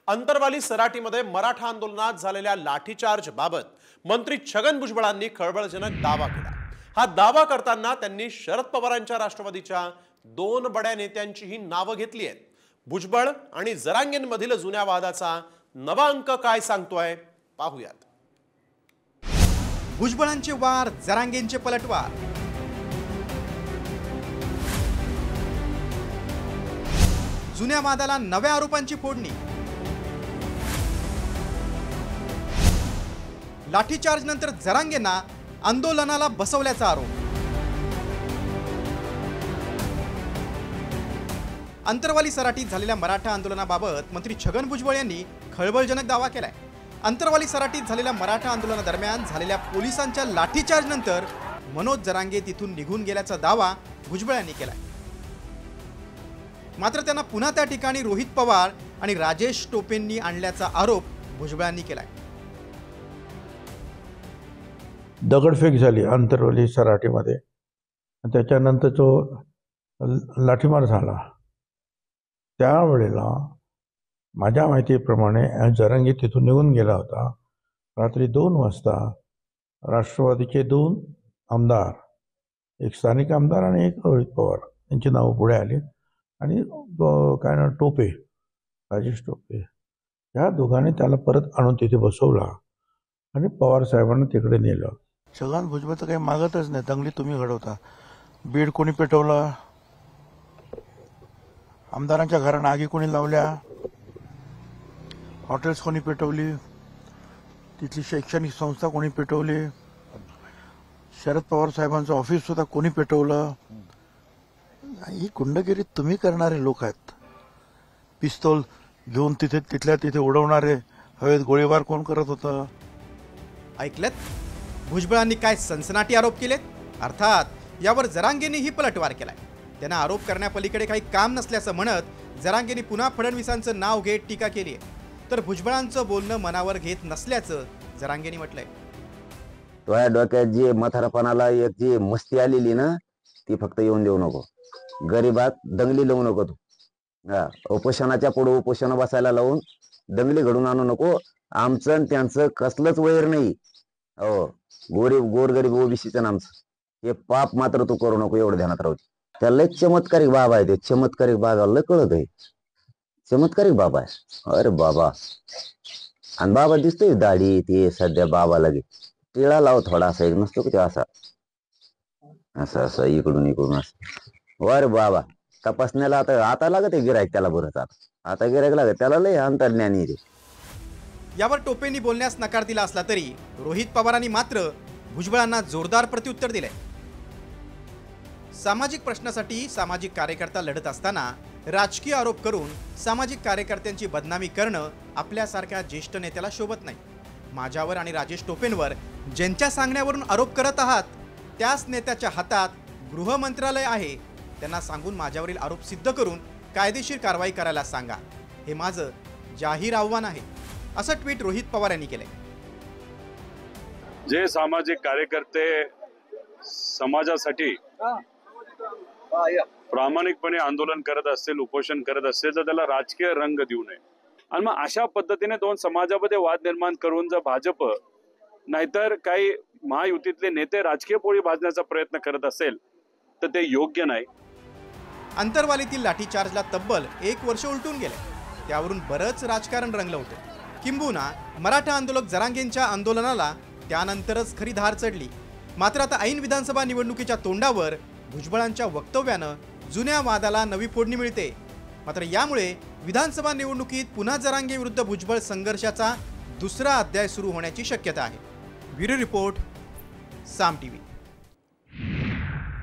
अंतरवाली सराटीमध्ये मराठा आंदोलनात झालेल्या लाठीचार्ज बाबत मंत्री छगन भुजबळांनी खळबळजनक दावा केला। हा दावा करताना त्यांनी शरद पवारांच्या राष्ट्रवादीच्या दोन बड्या नेत्यांचीही नावे घेतली आहेत। भुजबळ आणि जरांगेंमधील जुन्या वादाचा नवा अंक काय सांगतोय पाहूयात। भुजबळांचे वार, जरांगेंचे पलटवार। जुन्या वादाला नव्या आरोपांची फोडणी। लाठीचार्ज नंतर जरांगेंना आंदोलनाला बसवल्याचा आरोप। अंतरवाली सराटीत झालेल्या मराठा आंदोलनाबाबत मंत्री छगन भुजबळ यांनी खळबळजनक दावा केलाय। अंतरवाली सराटीत झालेल्या मराठा आंदोलनादरम्यान झालेल्या पोलिसांच्या लाठीचार्ज नंतर मनोज जरांगे तिथून निघून गेल्याचा दावा भुजबळ यांनी केलाय। मात्र त्यांना पुन्हा त्या ठिकाणी रोहित पवार आणि राजेश टोपेंनी आणल्याचा आरोप भुजबळांनी केलाय। दगडफेक झाली अंतरवाली सराटीमध्ये, त्याच्यानंतर तो लाठीमार झाला। त्यावेळेला माझ्या माहितीप्रमाणे जरांगे तिथून निघून गेला होता। रात्री 2 वाजता राष्ट्रवादीचे 2 आमदार, एक स्थानिक आमदार आणि एक रोहित पवार यांची नावं पुढे आली आणि काय ना टोपे, राजेश टोपे, या दोघांनी त्याला परत आणून तिथे बसवला आणि पवार साहेबांना तिकडे नेलं। छगन भुजबळ तर काही मागतच नाही, दंगली तुम्ही घडवता। बीड कोणी पेटवला, आमदारांच्या घरांना आगी कोणी लावल्या, हॉटेल्स कोणी पेटवली, तिथली शैक्षणिक संस्था कोणी पेटवली, शरद पवार साहेबांचं ऑफिस सुद्धा कोणी पेटवलं। ही गुंडगिरी तुम्ही करणारे लोक आहेत। पिस्तूल घेऊन तिथल्या तिथे उडवणारे, हवेत गोळीबार कोण करत होतं? ऐकलत? भुजबळांनी काय सनसनाटी आरोप केलेत? अर्थात यावर जरांगेंनीही पलटवार केलाय। त्यांना आरोप करण्यापलीकडे काही काम नसल्याचं म्हणत जरांगेंनी पुन्हा फडणवीसांचं नाव घेत टीका केली आहे। तर भुजबळांचं बोलणं मनावर घेत नसल्याचं जरांगेंनी म्हटलंय। तुझ्या डोक्यात जी म्हातारपणाला एक जी मस्ती आलेली ना, ती फक्त येऊन देऊ नको। गरीबात दंगली लावू नको तू। उपोषणाच्या पुढे उपोषण बसायला लावून दंगली घडून आणू नको। आमचं आणि त्यांचं कसलंच वैर नाही। हो, गोरगरीब ओबीसीचं आमचं हे पाप मात्र तू करू नको, एवढं ध्यानात राहू दे। त्याला चमत्कारिक बाबा आहे, ते चमत्कारिक बाबाला कळत आहे। चमत्कारिक बाबा आहे, अरे बाबा। आणि बाबा दिसतोय दाढी ते सध्या बाबाला गे टिळा लाव थोडासा, एक नसतो का असा असं असं इकडून असं। अरे बाबा, तपासण्याला आता लागत आहे गिरायक त्याला, बरंच आता गिरायक लागत त्याला, लय अंतर्ज्ञानी रे। यावर टोपेंनी बोलण्यास नकार दिला असला तरी रोहित पवारांनी मात्र भुजबळांना जोरदार प्रत्युत्तर दिले। सामाजिक प्रश्नासाठी सामाजिक कार्यकर्ता लढत असताना राजकीय आरोप करून सामाजिक कार्यकर्त्यांची बदनामी करणं आपल्यासारख्या ज्येष्ठ नेत्याला शोभत नाही। माझ्यावर आणि राजेश टोपेंवर ज्यांच्या सांगण्यावरून आरोप करत आहात त्याच नेत्याच्या हातात गृह मंत्रालय आहे। त्यांना सांगून माझ्यावरील आरोप सिद्ध करून कायदेशीर कारवाई करायला सांगा, हे माझं जाहीर आव्हान आहे, असं ट्विट रोहित पवार यांनी केलंय। जे सामाजिक कार्यकर्ते समाजासाठी प्रामाणिकपणे आंदोलन करत असतील, उपोषण करत असतील, तर त्याला राजकीय रंग देऊ नये। आणि मग अशा पद्धतीने दोन समाजामध्ये वाद निर्माण करून जर भाजप नाहीतर काही महायुतीतले नेते राजकीय पोळी भाजण्याचा प्रयत्न करत असेल तर ते योग्य नाही। अंतरवालीतील लाठीचार्जला तब्बल 1 वर्ष उलटून गेले। त्यावरून बरंच राजकारण रंगलं होतं। किंबहुना मराठा आंदोलक जरांगेंच्या आंदोलनाला त्यानंतरच खरी धार चढली। मात्र आता ऐन विधानसभा निवडणुकीच्या तोंडावर भुजबळांच्या वक्तव्यानं जुन्या वादाला नवी फोडणी मिळते। मात्र यामुळे विधानसभा निवडणुकीत पुन्हा जरांगे विरुद्ध भुजबळ संघर्षाचा दुसरा अध्याय सुरू होण्याची शक्यता आहे। ब्युरो रिपोर्ट, साम टीव्ही।